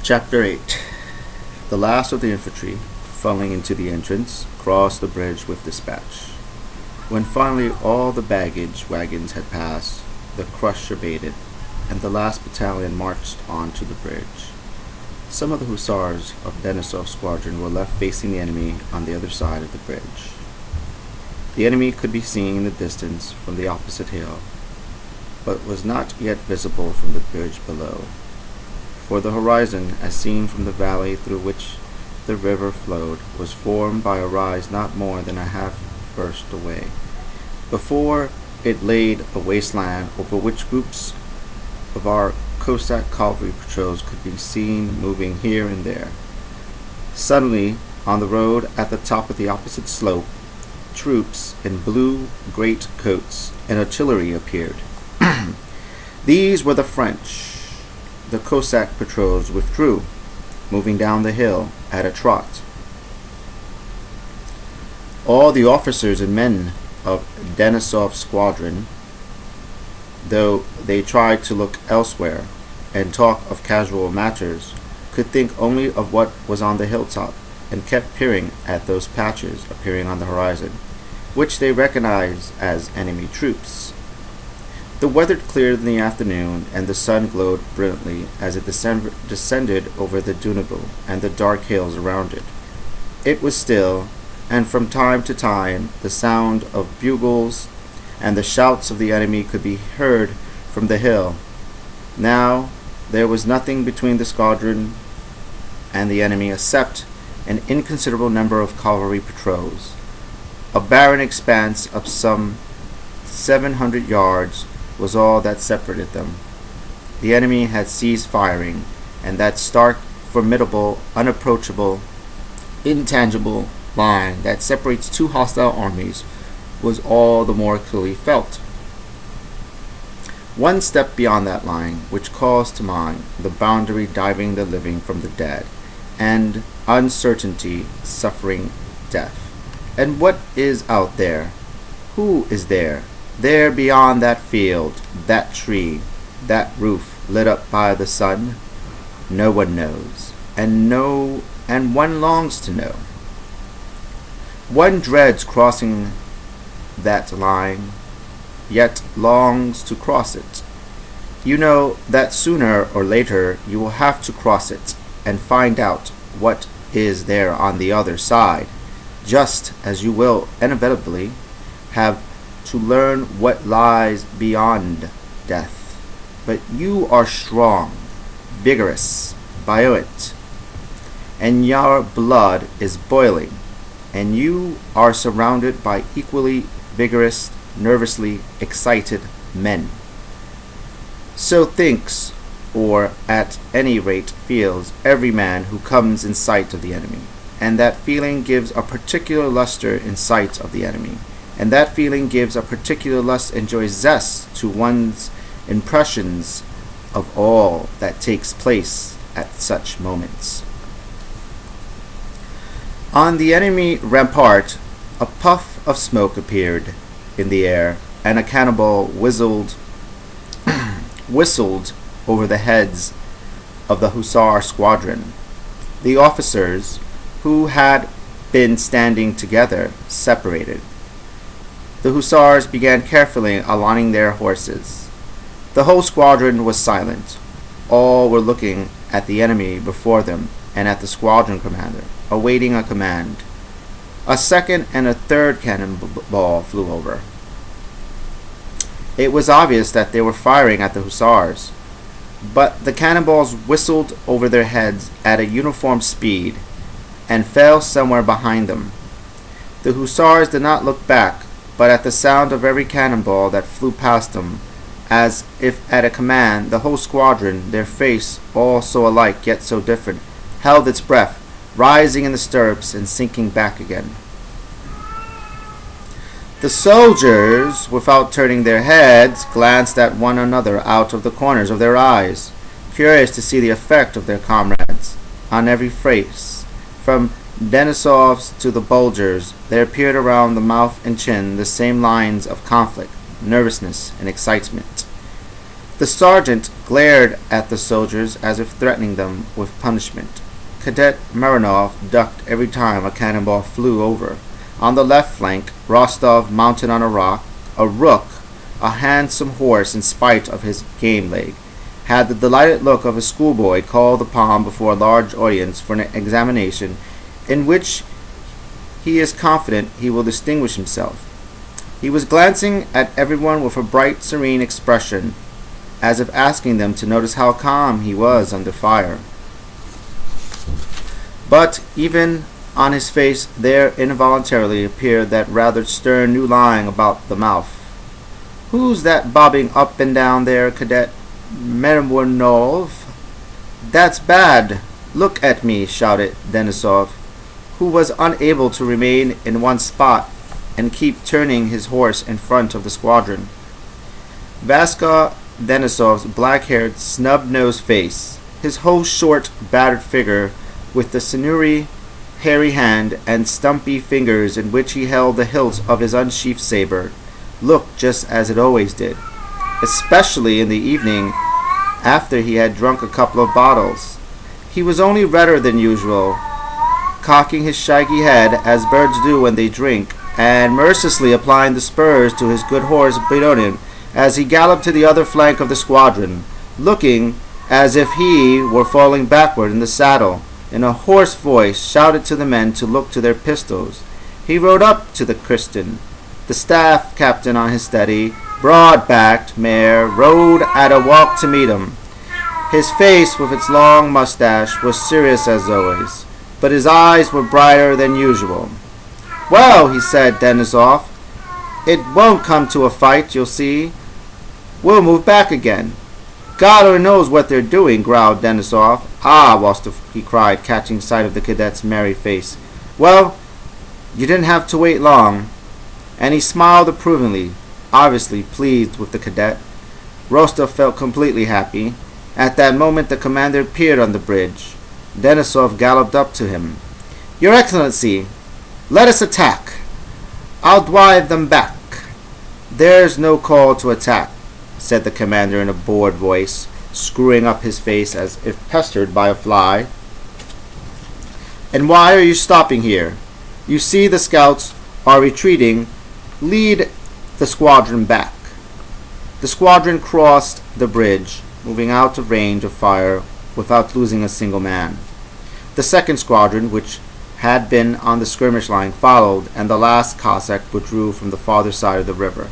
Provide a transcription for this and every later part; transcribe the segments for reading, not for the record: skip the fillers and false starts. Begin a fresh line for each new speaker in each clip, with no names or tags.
Chapter 8. The last of the infantry, funneling into the entrance, crossed the bridge with dispatch. When finally all the baggage wagons had passed, the crush abated, and the last battalion marched on to the bridge. Some of the hussars of Denisov's squadron were left facing the enemy on the other side of the bridge. The enemy could be seen in the distance from the opposite hill, but was not yet visible from the bridge below. For the horizon, as seen from the valley through which the river flowed, was formed by a rise not more than a half verst away. Before it laid a wasteland over which groups of our Cossack cavalry patrols could be seen moving here and there. Suddenly, on the road at the top of the opposite slope, troops in blue great coats and artillery appeared. These were the French. The Cossack patrols withdrew, moving down the hill at a trot. All the officers and men of Denisov's squadron, though they tried to look elsewhere and talk of casual matters, could think only of what was on the hilltop, and kept peering at those patches appearing on the horizon, which they recognized as enemy troops. The weather cleared in the afternoon, and the sun glowed brilliantly as it descended over the Dunable and the dark hills around it. It was still, and from time to time the sound of bugles and the shouts of the enemy could be heard from the hill. Now there was nothing between the squadron and the enemy except an inconsiderable number of cavalry patrols. A barren expanse of some 700 yards was all that separated them. The enemy had ceased firing, and that stark, formidable, unapproachable, intangible line that separates two hostile armies was all the more clearly felt. One step beyond that line, which calls to mind the boundary diving the living from the dead, and uncertainty suffering death. And what is out there? Who is there? There beyond that field, that tree, that roof lit up by the sun? No one knows, and one longs to know. One dreads crossing that line, yet longs to cross it. You know that sooner or later you will have to cross it and find out what is there on the other side, just as you will inevitably have to learn what lies beyond death. But you are strong, vigorous, buoyant, and your blood is boiling, and you are surrounded by equally vigorous, nervously excited men. So thinks, or at any rate feels, every man who comes in sight of the enemy, and that feeling gives a particular luster in sight of the enemy. And that feeling gives a particular lust and joy zest to one's impressions of all that takes place at such moments. On the enemy rampart, a puff of smoke appeared in the air, and a cannonball whistled over the heads of the hussar squadron. The officers, who had been standing together, separated. The hussars began carefully aligning their horses. The whole squadron was silent. All were looking at the enemy before them and at the squadron commander, awaiting a command. A second and a third cannonball flew over. It was obvious that they were firing at the hussars, but the cannonballs whistled over their heads at a uniform speed and fell somewhere behind them. The hussars did not look back, but at the sound of every cannonball that flew past them, as if at a command, the whole squadron, their face all so alike yet so different, held its breath, rising in the stirrups and sinking back again. The soldiers, without turning their heads, glanced at one another out of the corners of their eyes, curious to see the effect of their comrades on every face. From Denisov's to the Bulgars, there appeared around the mouth and chin the same lines of conflict, nervousness, and excitement. The sergeant glared at the soldiers as if threatening them with punishment. Cadet Marinov ducked every time a cannonball flew over. On the left flank, Rostov, mounted on a rook, a handsome horse in spite of his game leg, had the delighted look of a schoolboy called upon before a large audience for an examination in which he is confident he will distinguish himself. He was glancing at everyone with a bright, serene expression, as if asking them to notice how calm he was under fire. But even on his face there involuntarily appeared that rather stern new line about the mouth. "Who's that bobbing up and down there, Cadet Marinov? That's bad. Look at me," shouted Denisov, who was unable to remain in one spot and keep turning his horse in front of the squadron. Vaska Denisov's black-haired, snub-nosed face, his whole short, battered figure, with the sinewy, hairy hand and stumpy fingers in which he held the hilt of his unsheathed saber, looked just as it always did, especially in the evening after he had drunk a couple of bottles. He was only redder than usual, cocking his shaggy head as birds do when they drink, and mercilessly applying the spurs to his good horse Bedonin as he galloped to the other flank of the squadron, looking as if he were falling backward in the saddle. In a hoarse voice shouted to the men to look to their pistols. He rode up to the Christian. The staff captain on his steady, broad-backed mare rode at a walk to meet him. His face, with its long mustache, was serious as always, but his eyes were brighter than usual. "Well," he said, Denisov, "it won't come to a fight, you'll see. We'll move back again." "God only knows what they're doing," growled Denisov. "Ah, Rostov," he cried, catching sight of the cadet's merry face. "Well, you didn't have to wait long." And he smiled approvingly, obviously pleased with the cadet. Rostov felt completely happy. At that moment the commander appeared on the bridge. Denisov galloped up to him. "Your Excellency, let us attack. I'll drive them back." "There's no call to attack," said the commander in a bored voice, screwing up his face as if pestered by a fly. "And why are you stopping here? You see the scouts are retreating. Lead the squadron back." The squadron crossed the bridge, moving out of range of fire without losing a single man. The second squadron, which had been on the skirmish line, followed, and the last Cossack withdrew from the farther side of the river.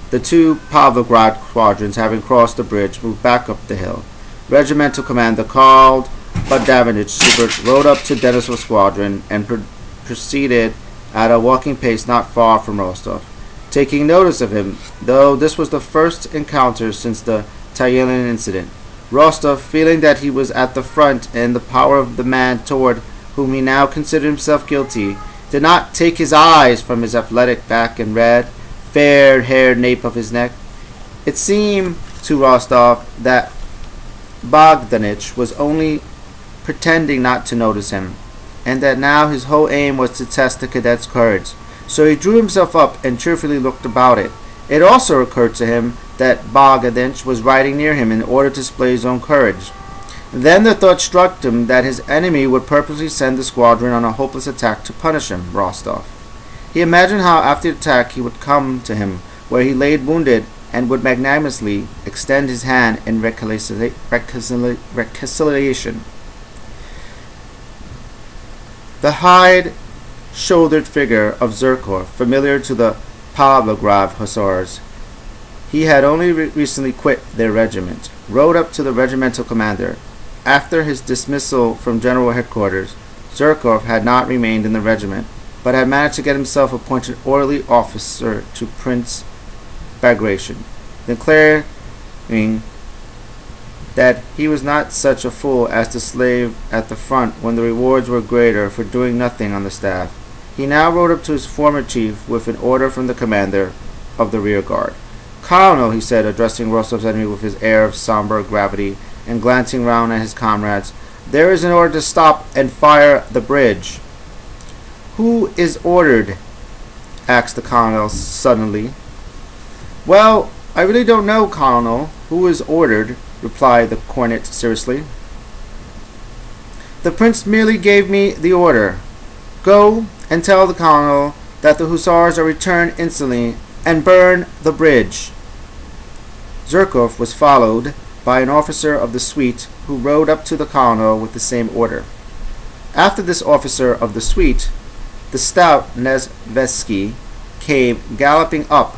The two Pavlograd squadrons, having crossed the bridge, moved back up the hill. Regimental commander called Bogdanovich Schubert rode up to Denisov's squadron and proceeded at a walking pace not far from Rostov, taking notice of him, though this was the first encounter since the Tayelin incident. Rostov, feeling that he was at the front in the power of the man toward whom he now considered himself guilty, did not take his eyes from his athletic back and red, fair-haired nape of his neck. It seemed to Rostov that Bogdanich was only pretending not to notice him, and that now his whole aim was to test the cadet's courage. So he drew himself up and cheerfully looked about it. It also occurred to him that Bogdanich was riding near him in order to display his own courage. Then the thought struck him that his enemy would purposely send the squadron on a hopeless attack to punish him, Rostov. He imagined how after the attack he would come to him, where he lay wounded, and would magnanimously extend his hand in reconciliation. The high-shouldered figure of Zherkov, familiar to the Pavlograd Hussars, he had only recently quit their regiment, rode up to the regimental commander. After his dismissal from general headquarters, Zherkov had not remained in the regiment, but had managed to get himself appointed orderly officer to Prince Bagration, declaring that he was not such a fool as to slave at the front when the rewards were greater for doing nothing on the staff. He now rode up to his former chief with an order from the commander of the rear guard. "Colonel," he said, addressing Rostov's enemy with his air of somber gravity and glancing round at his comrades, "there is an order to stop and fire the bridge." "Who is ordered?" asked the colonel suddenly. "Well, I really don't know, Colonel, who is ordered, replied the cornet seriously. The prince merely gave me the order. Go and tell the colonel that the hussars are returned instantly and burn the bridge. Zherkov was followed by an officer of the suite who rode up to the colonel with the same order. After this officer of the suite, the stout Nesvetsky came galloping up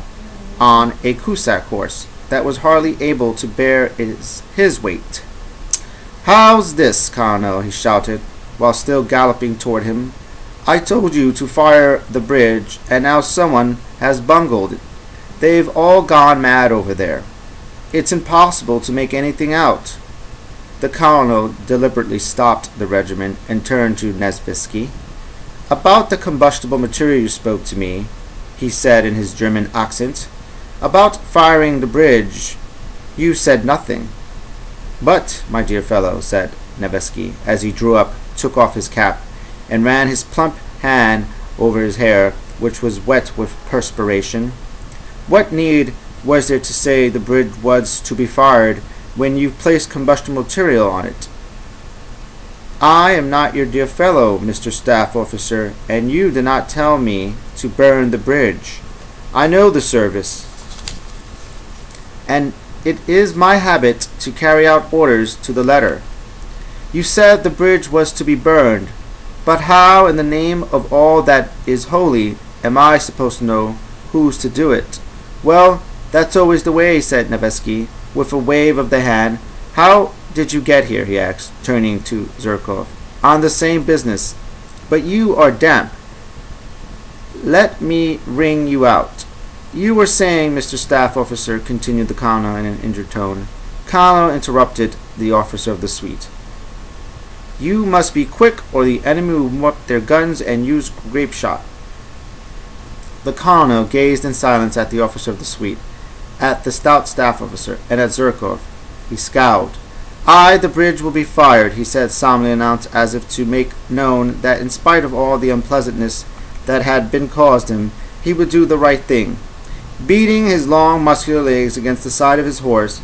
on a Cossack horse that was hardly able to bear his weight. How's this, Colonel? He shouted, while still galloping toward him. I told you to fire the bridge, and now someone has bungled it. They've all gone mad over there. It's impossible to make anything out. The colonel deliberately stopped the regiment and turned to Nesvitsky. About the combustible material you spoke to me, he said in his German accent. About firing the bridge, you said nothing. But, my dear fellow, said Nesvitsky, as he drew up, took off his cap, and ran his plump hand over his hair, which was wet with perspiration. What need was there to say the bridge was to be fired when you placed combustible material on it? I am not your dear fellow, Mr. Staff Officer, and you did not tell me to burn the bridge. I know the service, and it is my habit to carry out orders to the letter. You said the bridge was to be burned, but how in the name of all that is holy am I supposed to know who's to do it? Well, that's always the way, said Nesvitsky, with a wave of the hand. How did you get here? He asked, turning to Zherkov. On the same business. But you are damp. Let me wring you out. You were saying, Mr. Staff Officer, continued the colonel in an injured tone. Colonel interrupted the officer of the suite. You must be quick, or the enemy will move up their guns and use grape shot. The colonel gazed in silence at the officer of the suite, at the stout staff officer, and at Zherkov. He scowled. Aye, the bridge will be fired, he said solemnly, announced as if to make known that in spite of all the unpleasantness that had been caused him, he would do the right thing. Beating his long muscular legs against the side of his horse,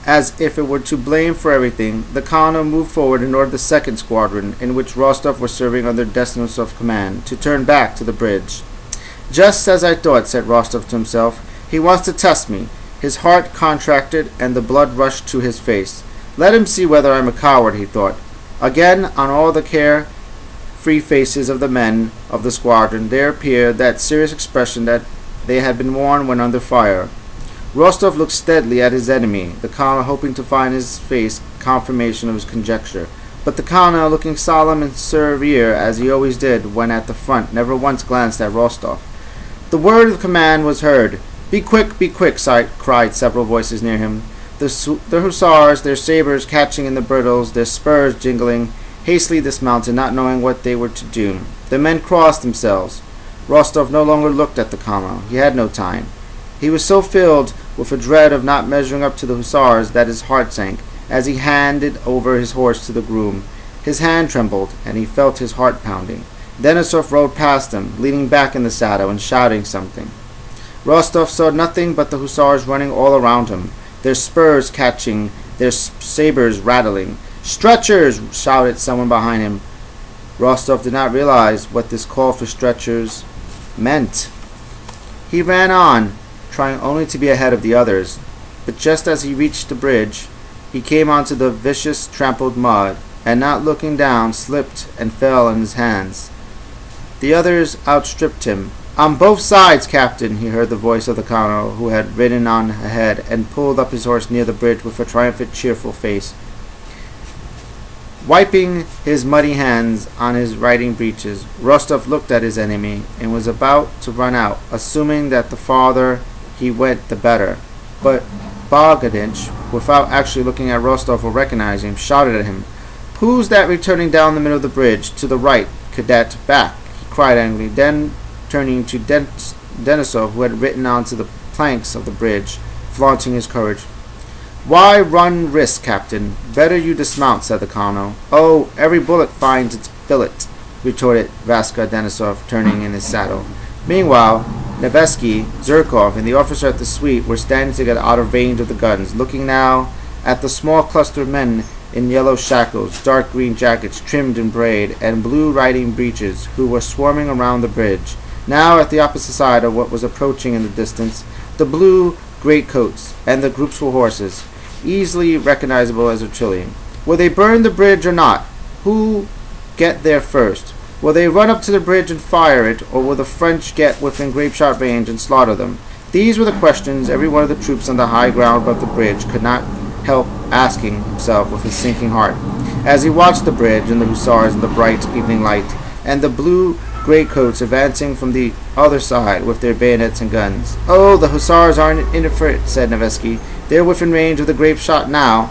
as if it were to blame for everything, the colonel moved forward and ordered the second squadron, in which Rostov was serving under Denisov's command, to turn back to the bridge. Just as I thought, said Rostov to himself. He wants to test me. His heart contracted, and the blood rushed to his face. Let him see whether I'm a coward, he thought. Again, on all the care-free faces of the men of the squadron, there appeared that serious expression that they had been worn when under fire. Rostov looked steadily at his enemy, the colonel hoping to find in his face confirmation of his conjecture. But the colonel, looking solemn and severe as he always did when at the front, never once glanced at Rostov. The word of command was heard. Be quick, cried several voices near him. The hussars, their sabers catching in the bridles, their spurs jingling, hastily dismounted, not knowing what they were to do. The men crossed themselves. Rostov no longer looked at the colonel. He had no time. He was so filled with a dread of not measuring up to the hussars that his heart sank as he handed over his horse to the groom. His hand trembled, and he felt his heart pounding. Denisov rode past him, leaning back in the saddle and shouting something. Rostov saw nothing but the hussars running all around him, their spurs catching, their sabers rattling. Stretchers! Shouted someone behind him. Rostov did not realize what this call for stretchers meant. He ran on, trying only to be ahead of the others, but just as he reached the bridge, he came onto the vicious, trampled mud, and not looking down, slipped and fell on his hands. The others outstripped him. On both sides, Captain, he heard the voice of the colonel, who had ridden on ahead and pulled up his horse near the bridge with a triumphant, cheerful face. Wiping his muddy hands on his riding breeches, Rostov looked at his enemy and was about to run out, assuming that the farther he went the better. But Bogadinch, without actually looking at Rostov or recognizing him, shouted at him, Who's that returning down the middle of the bridge? To the right, cadet, back, he cried angrily, then turning to Denisov, who had ridden onto the planks of the bridge, flaunting his courage. Why run risk, Captain? Better you dismount, said the colonel. Oh, every bullet finds its billet, retorted Vaska Denisov, turning in his saddle. Meanwhile, Nevesky, Zherkov, and the officer at the suite were standing together out of range of the guns, looking now at the small cluster of men in yellow shackles, dark green jackets trimmed in braid, and blue riding breeches, who were swarming around the bridge. Now at the opposite side of what was approaching in the distance, the blue greatcoats and the groups of horses, easily recognizable as artillery. Will they burn the bridge or not? Who get there first? Will they run up to the bridge and fire it, or will the French get within grape-shot range and slaughter them? These were the questions every one of the troops on the high ground above the bridge could not help asking himself with his sinking heart, as he watched the bridge and the hussars in the bright evening light, and the blue greatcoats advancing from the other side with their bayonets and guns. "Oh, the hussars aren't in it for it," said Nevesky. "They're within range of the grape shot now."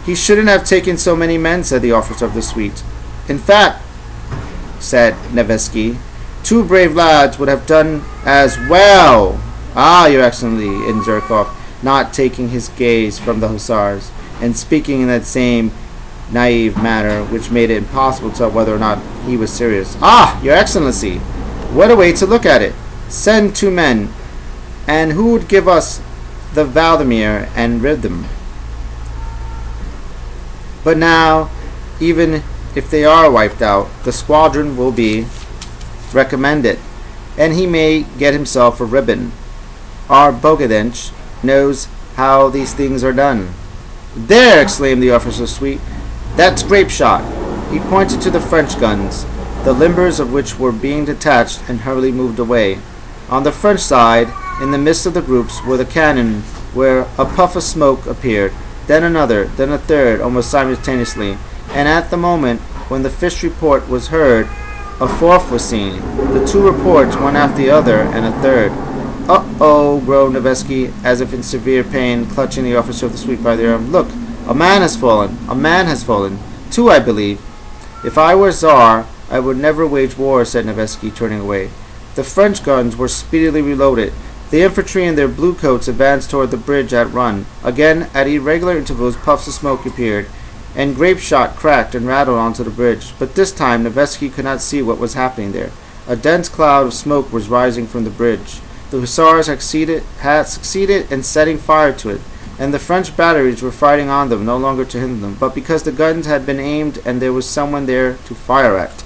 "He shouldn't have taken so many men," said the officer of the suite. "In fact," said Nevesky, "two brave lads would have done as well." "Ah, Your Excellency," in Zherkov, not taking his gaze from the hussars, and speaking in that same naive manner which made it impossible to tell whether or not he was serious. "Ah, Your Excellency, what a way to look at it! Send 2 men, and who would give us the Valdemir and rid them? But now, even if they are wiped out, the squadron will be recommended, and he may get himself a ribbon. Our Bogadench knows how these things are done." "There!" exclaimed the officer of the suite. "That's grape shot." He pointed to the French guns, the limbers of which were being detached and hurriedly moved away. On the French side, in the midst of the groups, were the cannon, where a puff of smoke appeared, then another, then a third, almost simultaneously, and at the moment when the fifth report was heard, a fourth was seen, the 2 reports, one after the other, and a third. "Uh-oh," groaned Nevesky, as if in severe pain, clutching the officer of the suite by the arm. "Look, a man has fallen. A man has fallen. 2, I believe." "If I were Tsar, I would never wage war," said Nevesky, turning away. The French guns were speedily reloaded. The infantry in their blue coats advanced toward the bridge at run. Again, at irregular intervals, puffs of smoke appeared, and grape shot cracked and rattled onto the bridge. But this time Nevesky could not see what was happening there. A dense cloud of smoke was rising from the bridge. The hussars had succeeded in setting fire to it, and the French batteries were fighting on them, no longer to hinder them, but because the guns had been aimed and there was someone there to fire at.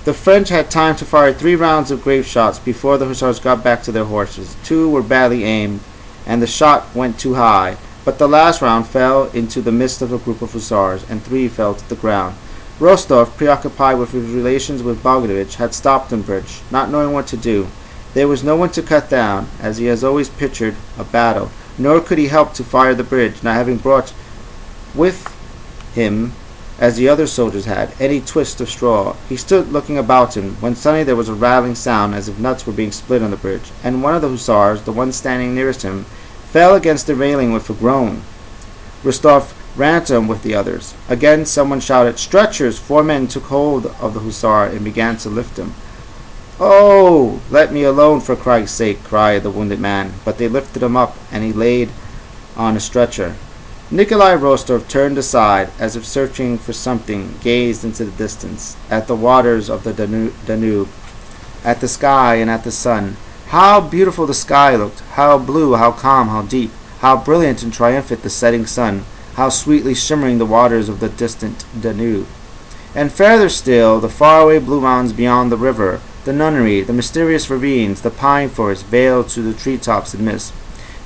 The French had time to fire 3 rounds of grape shots before the hussars got back to their horses. 2 were badly aimed, and the shot went too high, but the last round fell into the midst of a group of hussars, and 3 fell to the ground. Rostov, preoccupied with his relations with Bogdanovich, had stopped on bridge, not knowing what to do. There was no one to cut down, as he has always pictured a battle, nor could he help to fire the bridge, not having brought with him, as the other soldiers had, any twist of straw. He stood looking about him, when suddenly there was a rattling sound as if nuts were being split on the bridge, and one of the hussars, the one standing nearest him, fell against the railing with a groan. Rostov ran to him with the others. Again someone shouted, "Stretchers!" 4 men took hold of the hussar and began to lift him. "Oh, let me alone, for Christ's sake!" cried the wounded man, but they lifted him up, and he laid on a stretcher. Nikolai Rostov turned aside, as if searching for something, gazed into the distance, at the waters of the Danube, at the sky and at the sun. How beautiful the sky looked, how blue, how calm, how deep, how brilliant and triumphant the setting sun, how sweetly shimmering the waters of the distant Danube. And further still, the faraway blue mountains beyond the river, the nunnery, the mysterious ravines, the pine forest veiled to the treetops in mist.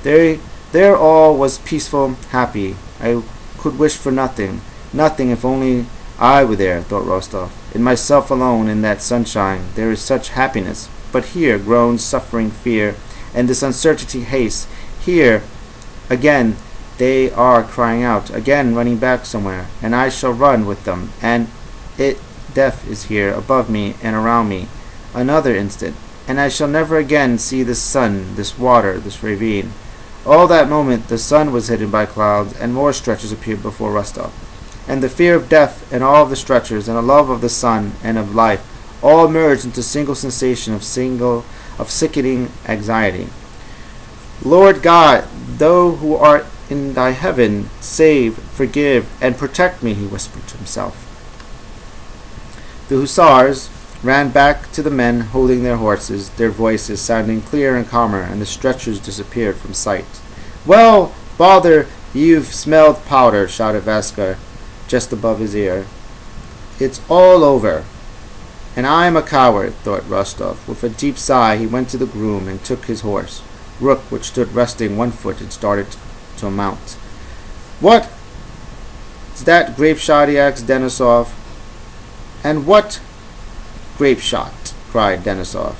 There all was peaceful, happy. I could wish for nothing, nothing if only I were there, thought Rostov. In myself alone, in that sunshine, there is such happiness. But here, groans, suffering, fear, and this uncertainty haste. Here, again, they are crying out, again running back somewhere, and I shall run with them, and death is here, above me and around me. Another instant, and I shall never again see this sun, this water, this ravine. All that moment the sun was hidden by clouds, and more stretchers appeared before Rostov. And the fear of death and all of the stretchers, and the love of the sun and of life, all merged into single sensation of sickening anxiety. "Lord God, thou who art in thy heaven, save, forgive, and protect me," he whispered to himself. The hussars, ran back to the men holding their horses, their voices sounding clearer and calmer, and the stretchers disappeared from sight. "Well, bother, you've smelled powder," shouted Vaska just above his ear. "It's all over." "And I'm a coward," thought Rostov. With a deep sigh, he went to the groom and took his horse, Rook, which stood resting one foot, and started to mount. "What? Is that grape shot?" he asked Denisov. "And what grape shot?" cried Denisov.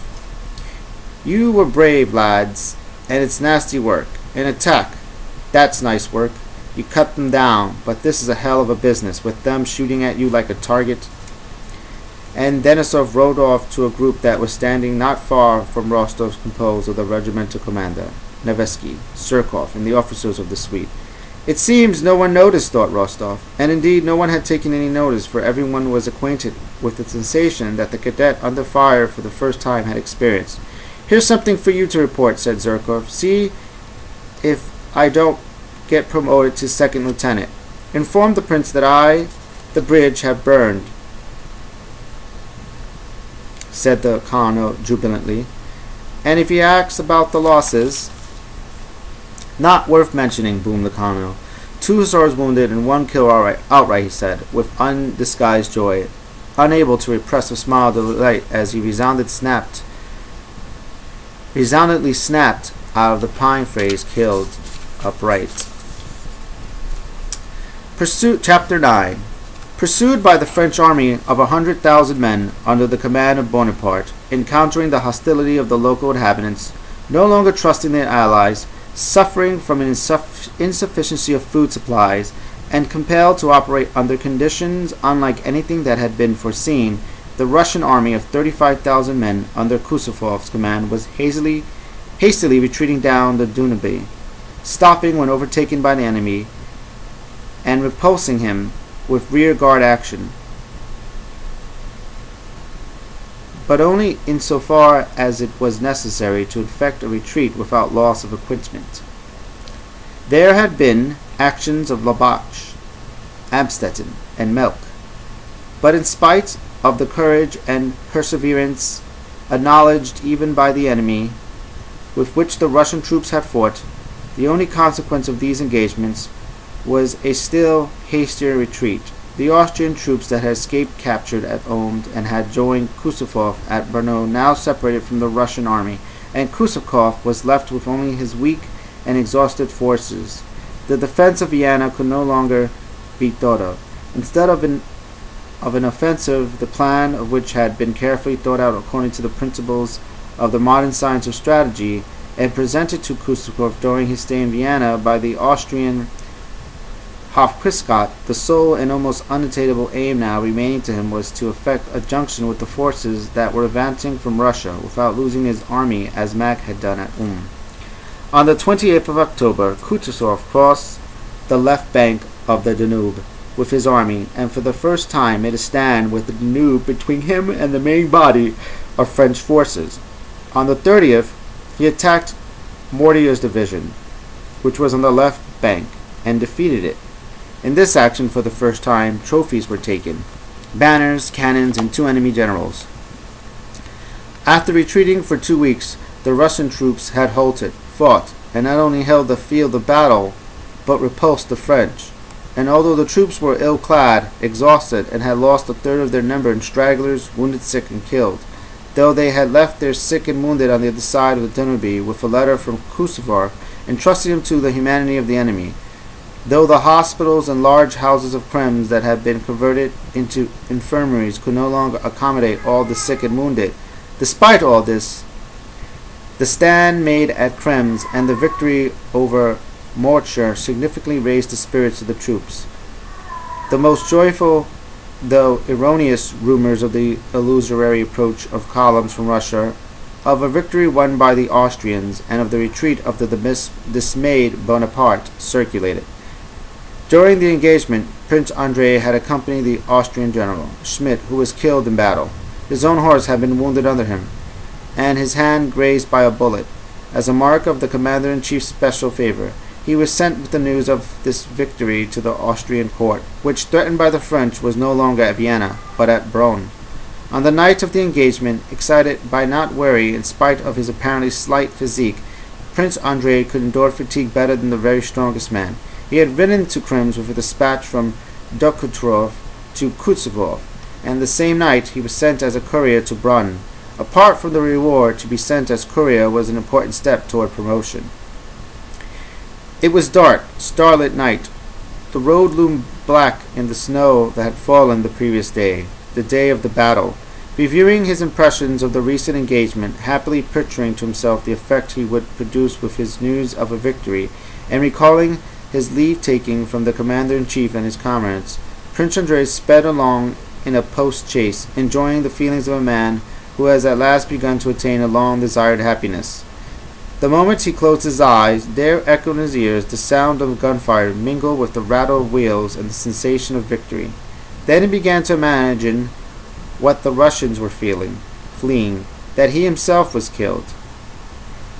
"You were brave, lads, and it's nasty work. An attack, that's nice work. You cut them down, but this is a hell of a business, with them shooting at you like a target." And Denisov rode off to a group that was standing not far from Rostov's, composed of the regimental commander, Nevsky, Surkov, and the officers of the suite. It seems no one noticed, thought Rostov, and indeed no one had taken any notice, for everyone was acquainted with the sensation that the cadet under fire for the first time had experienced. "Here's something for you to report," said Zherkov. "See if I don't get promoted to second lieutenant. Inform the prince that the bridge, have burned," said the colonel jubilantly. "And if he asks about the losses—" "Not worth mentioning," boomed the colonel. "2 hussars wounded and 1 killed outright," he said, with undisguised joy, unable to repress a smile of delight as he resoundingly snapped out of the pine phrase, "killed upright." Chapter 9. Pursued by the French army of 100,000 men under the command of Bonaparte, encountering the hostility of the local inhabitants, no longer trusting their allies, suffering from an insufficiency of food supplies, and compelled to operate under conditions unlike anything that had been foreseen, the Russian army of 35,000 men under Kusevov's command was hastily retreating down the Danube, stopping when overtaken by the enemy, and repulsing him with rear guard action, but only insofar as it was necessary to effect a retreat without loss of equipment. There had been actions of Labach, Amstetten, and Melk, but in spite of the courage and perseverance acknowledged even by the enemy, with which the Russian troops had fought, the only consequence of these engagements was a still hastier retreat. The Austrian troops that had escaped captured at Omd and had joined Kusevov at Brno now separated from the Russian army, and Kusevov was left with only his weak and exhausted forces. The defense of Vienna could no longer be thought of. Instead of an offensive, the plan of which had been carefully thought out according to the principles of the modern science of strategy, and presented to Kusevov during his stay in Vienna by the Austrian Hofkriegsrat, the sole and almost unattainable aim now remaining to him was to effect a junction with the forces that were advancing from Russia without losing his army as Mack had done at Ulm. On the 28th of October, Kutuzov crossed the left bank of the Danube with his army, and for the first time made a stand with the Danube between him and the main body of French forces. On the 30th, he attacked Mortier's division, which was on the left bank, and defeated it. In this action, for the first time, trophies were taken: banners, cannons, and 2 enemy generals. After retreating for 2 weeks, the Russian troops had halted, fought, and not only held the field of battle, but repulsed the French. And although the troops were ill-clad, exhausted, and had lost 1/3 of their number in stragglers, wounded, sick, and killed, though they had left their sick and wounded on the other side of the Danube with a letter from Kusevov entrusting them to the humanity of the enemy, though the hospitals and large houses of Krems that had been converted into infirmaries could no longer accommodate all the sick and wounded. Despite all this, the stand made at Krems and the victory over Mortier significantly raised the spirits of the troops. The most joyful, though erroneous, rumors of the illusory approach of columns from Russia, of a victory won by the Austrians, and of the retreat of the dismayed Bonaparte circulated. During the engagement, Prince Andrei had accompanied the Austrian general, Schmidt, who was killed in battle. His own horse had been wounded under him, and his hand grazed by a bullet. As a mark of the commander-in-chief's special favor, he was sent with the news of this victory to the Austrian court, which, threatened by the French, was no longer at Vienna, but at Brno. On the night of the engagement, excited but not weary in spite of his apparently slight physique, Prince Andrei could endure fatigue better than the very strongest man. He had ridden to Krems with a dispatch from Dokuturov to Kutsevov, and the same night he was sent as a courier to Brunn. Apart from the reward, to be sent as courier was an important step toward promotion. It was dark, starlit night. The road loomed black in the snow that had fallen the previous day, the day of the battle. Reviewing his impressions of the recent engagement, happily picturing to himself the effect he would produce with his news of a victory, and recalling his leave-taking from the commander-in-chief and his comrades, Prince Andrei sped along in a post-chaise, enjoying the feelings of a man who has at last begun to attain a long-desired happiness. The moment he closed his eyes, there echoed in his ears the sound of gunfire mingled with the rattle of wheels and the sensation of victory. Then he began to imagine what the Russians were feeling, fleeing, that he himself was killed.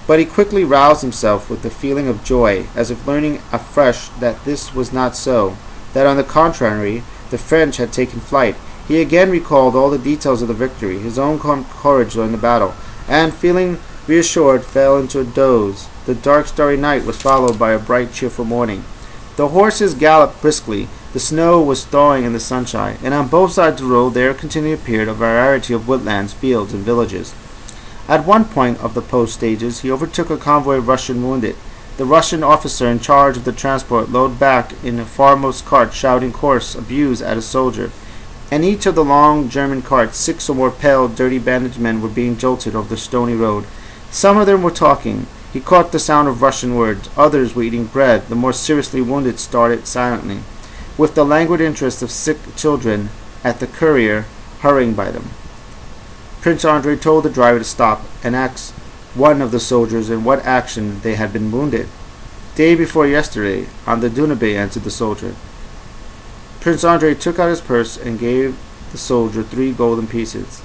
But he quickly roused himself with the feeling of joy, as if learning afresh that this was not so, that on the contrary, the French had taken flight. He again recalled all the details of the victory, his own courage during the battle, and, feeling reassured, fell into a doze. The dark, starry night was followed by a bright, cheerful morning. The horses galloped briskly. The snow was thawing in the sunshine, and on both sides of the road there continually appeared a variety of woodlands, fields, and villages. At one point of the post-stages he overtook a convoy of Russian wounded. The Russian officer in charge of the transport looked back in the foremost cart, shouting coarse abuse at a soldier. In each of the long German carts 6 or more pale, dirty bandaged men were being jolted over the stony road. Some of them were talking. He caught the sound of Russian words. Others were eating bread. The more seriously wounded started silently, with the languid interest of sick children at the courier hurrying by them. Prince Andrei told the driver to stop and asked one of the soldiers in what action they had been wounded. Day before yesterday, on the Dunabay, answered the soldier. Prince Andrei took out his purse and gave the soldier 3 golden pieces.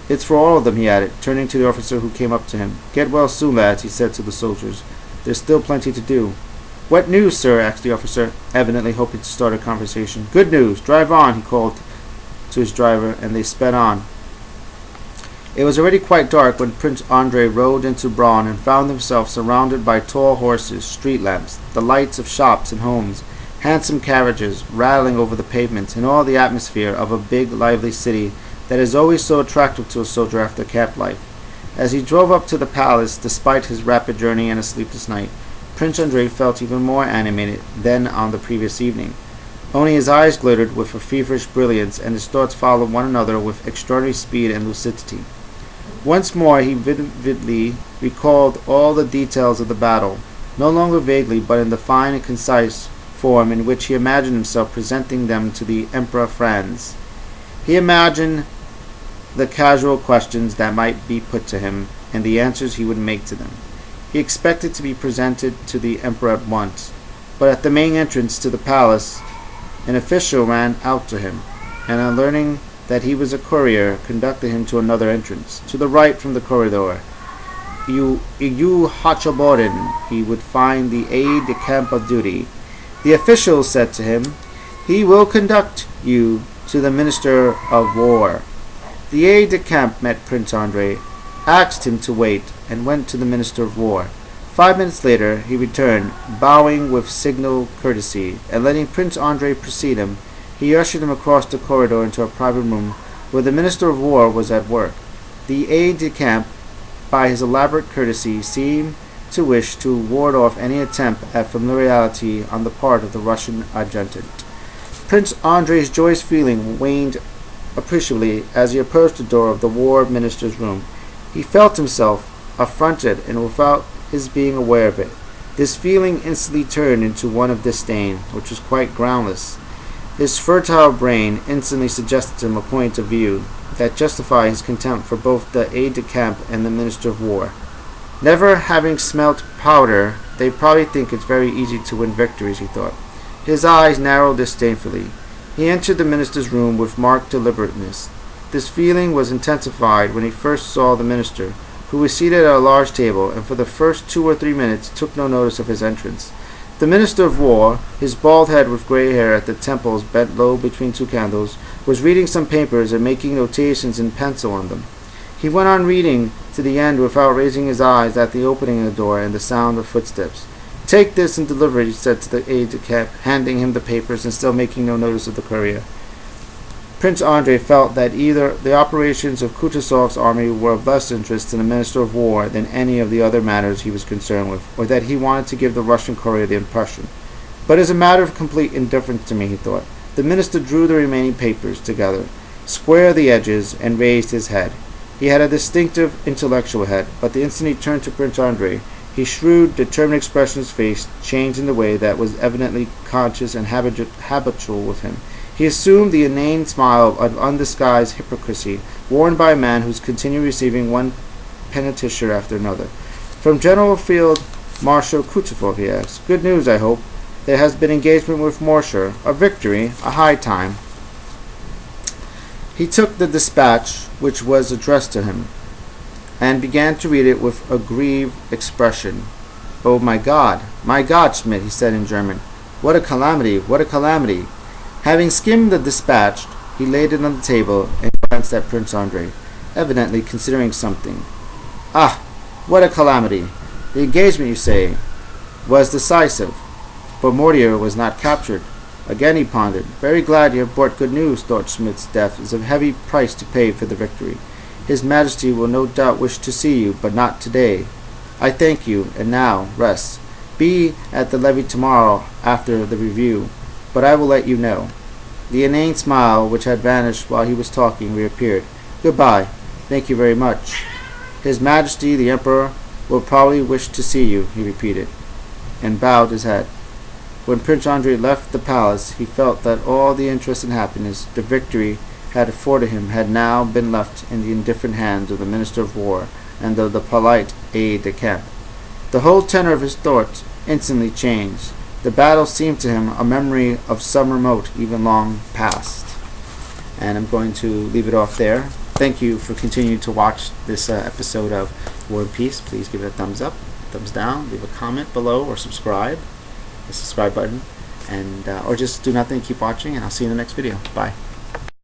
It's for all of them, he added, turning to the officer who came up to him. Get well soon, lads, he said to the soldiers. There's still plenty to do. What news, sir? Asked the officer, evidently hoping to start a conversation. Good news. Drive on, he called to his driver, and they sped on. It was already quite dark when Prince Andrei rode into Braun and found himself surrounded by tall horses, street lamps, the lights of shops and homes, handsome carriages rattling over the pavements, and all the atmosphere of a big, lively city that is always so attractive to a soldier after camp life. As he drove up to the palace, despite his rapid journey and a sleepless night, Prince Andrei felt even more animated than on the previous evening. Only his eyes glittered with a feverish brilliance, and his thoughts followed one another with extraordinary speed and lucidity. Once more he vividly recalled all the details of the battle, no longer vaguely, but in the fine and concise form in which he imagined himself presenting them to the Emperor Franz. He imagined the casual questions that might be put to him, and the answers he would make to them. He expected to be presented to the Emperor at once, but at the main entrance to the palace, an official ran out to him, and on learning that he was a courier, conducted him to another entrance. To the right from the corridor, you Hachaborin, he would find the aide-de-camp of duty. The official said to him, he will conduct you to the Minister of War. The aide-de-camp met Prince Andrei, asked him to wait, and went to the Minister of War. 5 minutes later he returned, bowing with signal courtesy, and letting Prince Andrei precede him, he ushered him across the corridor into a private room where the Minister of War was at work. The aide-de-camp, by his elaborate courtesy, seemed to wish to ward off any attempt at familiarity on the part of the Russian adjutant. Prince Andrei's joyous feeling waned appreciably as he approached the door of the War Minister's room. He felt himself affronted, and without his being aware of it, this feeling instantly turned into one of disdain, which was quite groundless. His fertile brain instantly suggested to him a point of view that justified his contempt for both the aide-de-camp and the Minister of War. Never having smelt powder, they probably think it's very easy to win victories, he thought. His eyes narrowed disdainfully. He entered the minister's room with marked deliberateness. This feeling was intensified when he first saw the minister, who was seated at a large table, and for the first 2 or 3 minutes took no notice of his entrance. The Minister of War, his bald head with gray hair at the temples bent low between two candles, was reading some papers and making notations in pencil on them. He went on reading to the end without raising his eyes at the opening of the door and the sound of footsteps. "Take this and deliver it," he said to the aide-de-camp, handing him the papers and still making no notice of the courier. Prince Andrei felt that either the operations of Kutuzov's army were of less interest to the Minister of War than any of the other matters he was concerned with, or that he wanted to give the Russian courier the impression. "But as a matter of complete indifference to me," he thought. The minister drew the remaining papers together, squared the edges, and raised his head. He had a distinctive intellectual head, but the instant he turned to Prince Andrei, his shrewd, determined expression of his face changed in a way that was evidently conscious and habitual with him. He assumed the inane smile of undisguised hypocrisy worn by a man who is continually receiving one penitentiary after another. "From General Field Marshal Kutuzov," he asked. "Good news, I hope. There has been engagement with Morshar. A victory, a high time." He took the dispatch which was addressed to him, and began to read it with a grieved expression. "Oh, my God, Schmidt," he said in German. "What a calamity, what a calamity!" Having skimmed the dispatch, he laid it on the table and glanced at Prince Andrei, evidently considering something. "Ah, what a calamity! The engagement, you say, was decisive, but Mortier was not captured." Again he pondered. "Very glad you have brought good news," thought Schmidt's death is a heavy price to pay for the victory. "His Majesty will no doubt wish to see you, but not today. I thank you, and now rest. Be at the levee tomorrow after the review, but I will let you know." The inane smile, which had vanished while he was talking, reappeared. "Goodbye. Thank you very much. His Majesty the Emperor will probably wish to see you," he repeated, and bowed his head. When Prince Andrei left the palace, he felt that all the interest and happiness the victory had afforded him had now been left in the indifferent hands of the Minister of War and of the polite aide-de-camp. The whole tenor of his thoughts instantly changed. The battle seemed to him a memory of some remote, even long past. And I'm going to leave it off there. Thank you for continuing to watch this episode of War and Peace. Please give it a thumbs up, thumbs down, leave a comment below, or subscribe. The subscribe button, and or just do nothing, keep watching, and I'll see you in the next video. Bye.